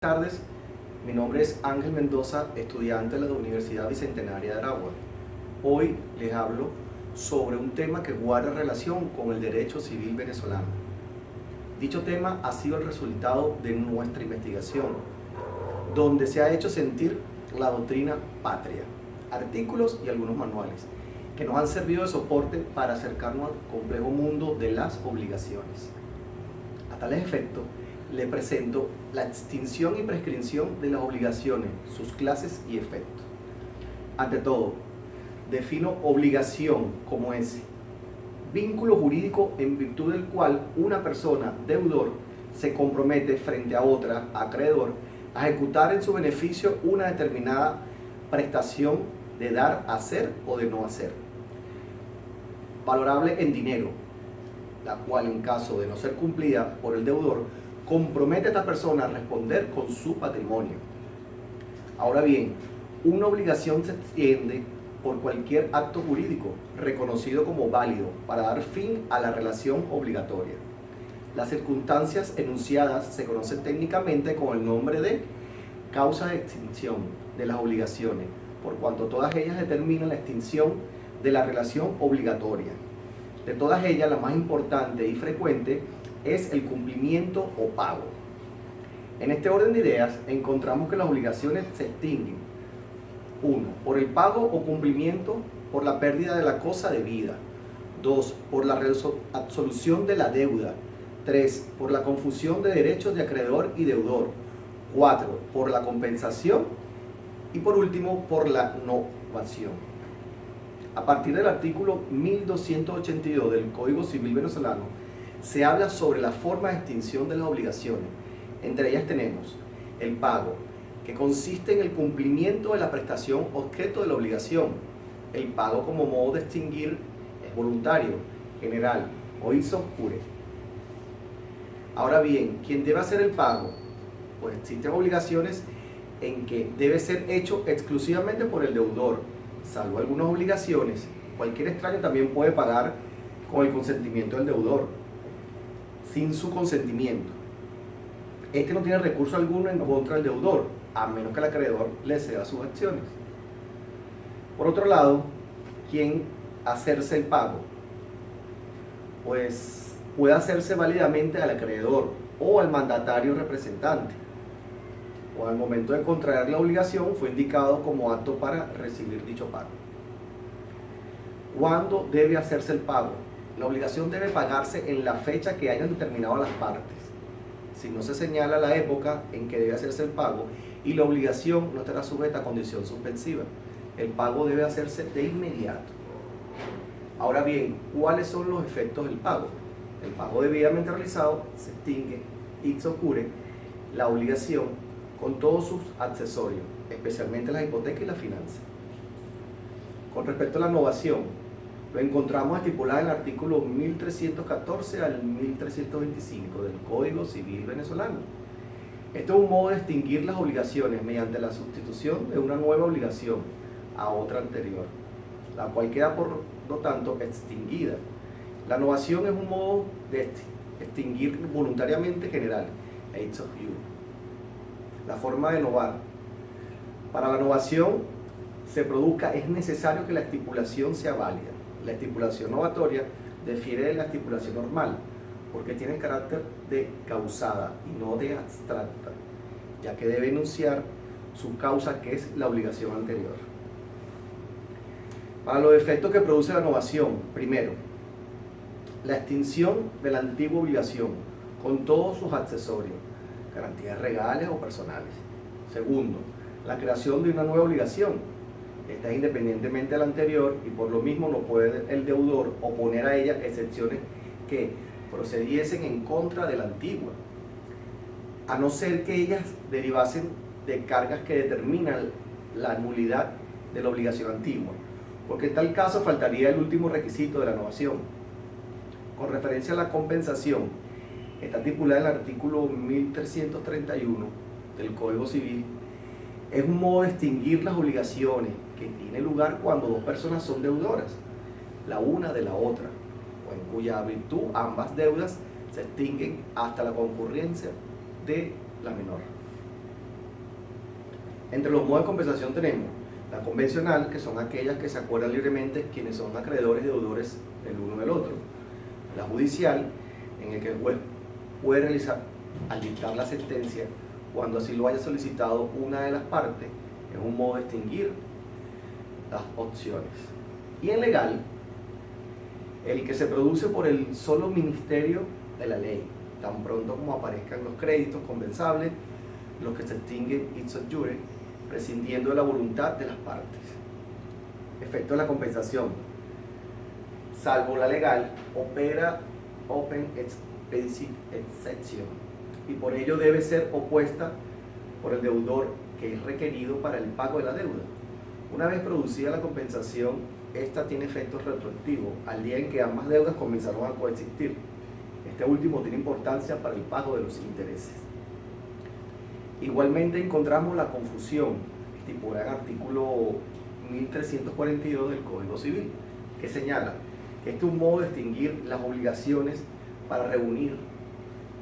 Buenas tardes, mi nombre es Ángel Mendoza, estudiante de la Universidad Bicentenaria de Aragua. Hoy les hablo sobre un tema que guarda relación con el derecho civil venezolano. Dicho tema ha sido el resultado de nuestra investigación, donde se ha hecho sentir la doctrina patria, artículos y algunos manuales, que nos han servido de soporte para acercarnos al complejo mundo de las obligaciones. A tales efectos, le presento la extinción y prescripción de las obligaciones, sus clases y efectos. Ante todo, defino obligación como ese vínculo jurídico en virtud del cual una persona, deudor, se compromete frente a otra, acreedor, a ejecutar en su beneficio una determinada prestación de dar, hacer o de no hacer, valorable en dinero, la cual en caso de no ser cumplida por el deudor, compromete a esta persona a responder con su patrimonio. Ahora bien, una obligación se extiende por cualquier acto jurídico reconocido como válido para dar fin a la relación obligatoria. Las circunstancias enunciadas se conocen técnicamente con el nombre de causa de extinción de las obligaciones, por cuanto todas ellas determinan la extinción de la relación obligatoria. De todas ellas, la más importante y frecuente es el cumplimiento o pago. En este orden de ideas, encontramos que las obligaciones se extinguen: 1. Por el pago o cumplimiento por la pérdida de la cosa debida. 2. Por la absolución de la deuda. 3. Por la confusión de derechos de acreedor y deudor. 4. Por la compensación. Y por último, por la novación. A partir del artículo 1282 del Código Civil venezolano, se habla sobre la forma de extinción de las obligaciones. Entre ellas tenemos el pago, que consiste en el cumplimiento de la prestación objeto de la obligación. El pago como modo de extinguir es voluntario, general o ipso cure. Ahora bien, ¿quién debe hacer el pago? Pues existen obligaciones en que debe ser hecho exclusivamente por el deudor, salvo algunas obligaciones. Cualquier extraño también puede pagar con el consentimiento del deudor. Sin su consentimiento, este no tiene recurso alguno en contra del deudor, a menos que el acreedor le ceda sus acciones. Por otro lado, ¿quién hacerse el pago? Pues puede hacerse válidamente al acreedor o al mandatario representante, o al momento de contraer la obligación fue indicado como acto para recibir dicho pago. ¿Cuándo debe hacerse el pago? La obligación debe pagarse en la fecha que hayan determinado las partes. Si no se señala la época en que debe hacerse el pago, y la obligación no estará sujeta a condición suspensiva, el pago debe hacerse de inmediato. Ahora bien, ¿cuáles son los efectos del pago? El pago debidamente realizado se extingue ipso cure la obligación con todos sus accesorios, especialmente las hipotecas y las finanzas. Con respecto a la novación, lo encontramos estipulado en el artículo 1314 al 1325 del Código Civil venezolano. Esto es un modo de extinguir las obligaciones mediante la sustitución de una nueva obligación a otra anterior, la cual queda por lo tanto extinguida. La novación es un modo de extinguir voluntariamente general, ipso iure. La forma de novar. Para la novación se produzca es necesario que la estipulación sea válida. La estipulación novatoria difiere de la estipulación normal, porque tiene carácter de causada y no de abstracta, ya que debe enunciar su causa, que es la obligación anterior. Para los efectos que produce la novación: primero, la extinción de la antigua obligación con todos sus accesorios, garantías legales o personales. Segundo, la creación de una nueva obligación. Esta es independientemente de la anterior y por lo mismo no puede el deudor oponer a ella excepciones que procediesen en contra de la antigua, a no ser que ellas derivasen de cargas que determinan la nulidad de la obligación antigua, porque en tal caso faltaría el último requisito de la novación. Con referencia a la compensación, está estipulada en el artículo 1331 del Código Civil. Es un modo de extinguir las obligaciones que tiene lugar cuando dos personas son deudoras, la una de la otra, o en cuya virtud ambas deudas se extinguen hasta la concurrencia de la menor. Entre los modos de compensación tenemos la convencional, que son aquellas que se acuerdan libremente quienes son acreedores y deudores el uno del otro. La judicial, en el que el juez puede realizar al dictar la sentencia cuando así lo haya solicitado una de las partes, es un modo de extinguir las opciones. Y en legal, el que se produce por el solo ministerio de la ley, tan pronto como aparezcan los créditos compensables, los que se extinguen ipso jure, prescindiendo de la voluntad de las partes. Efecto de la compensación: salvo la legal, opera open explicit exception, y por ello debe ser opuesta por el deudor que es requerido para el pago de la deuda. Una vez producida la compensación, esta tiene efectos retroactivos al día en que ambas deudas comenzaron a coexistir. Este último tiene importancia para el pago de los intereses. Igualmente encontramos la confusión estipulada en el artículo 1342 del Código Civil, que señala que este es un modo de extinguir las obligaciones para reunir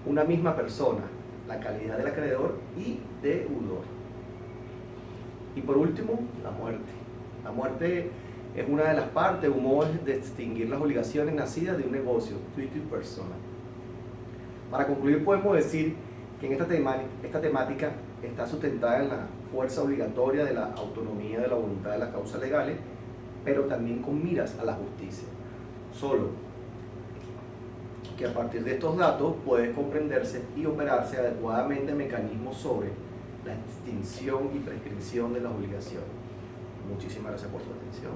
una misma persona, la calidad del acreedor y deudor. Y por último, la muerte. La muerte es una de las partes, un modo de extinguir las obligaciones nacidas de un negocio, tuitu persona. Para concluir, podemos decir que en esta temática está sustentada en la fuerza obligatoria de la autonomía de la voluntad de las causas legales, pero también con miras a la justicia. Solo que a partir de estos datos puede comprenderse y operarse adecuadamente mecanismos sobre la extinción y prescripción de las obligaciones. Muchísimas gracias por su atención.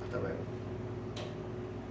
Hasta luego.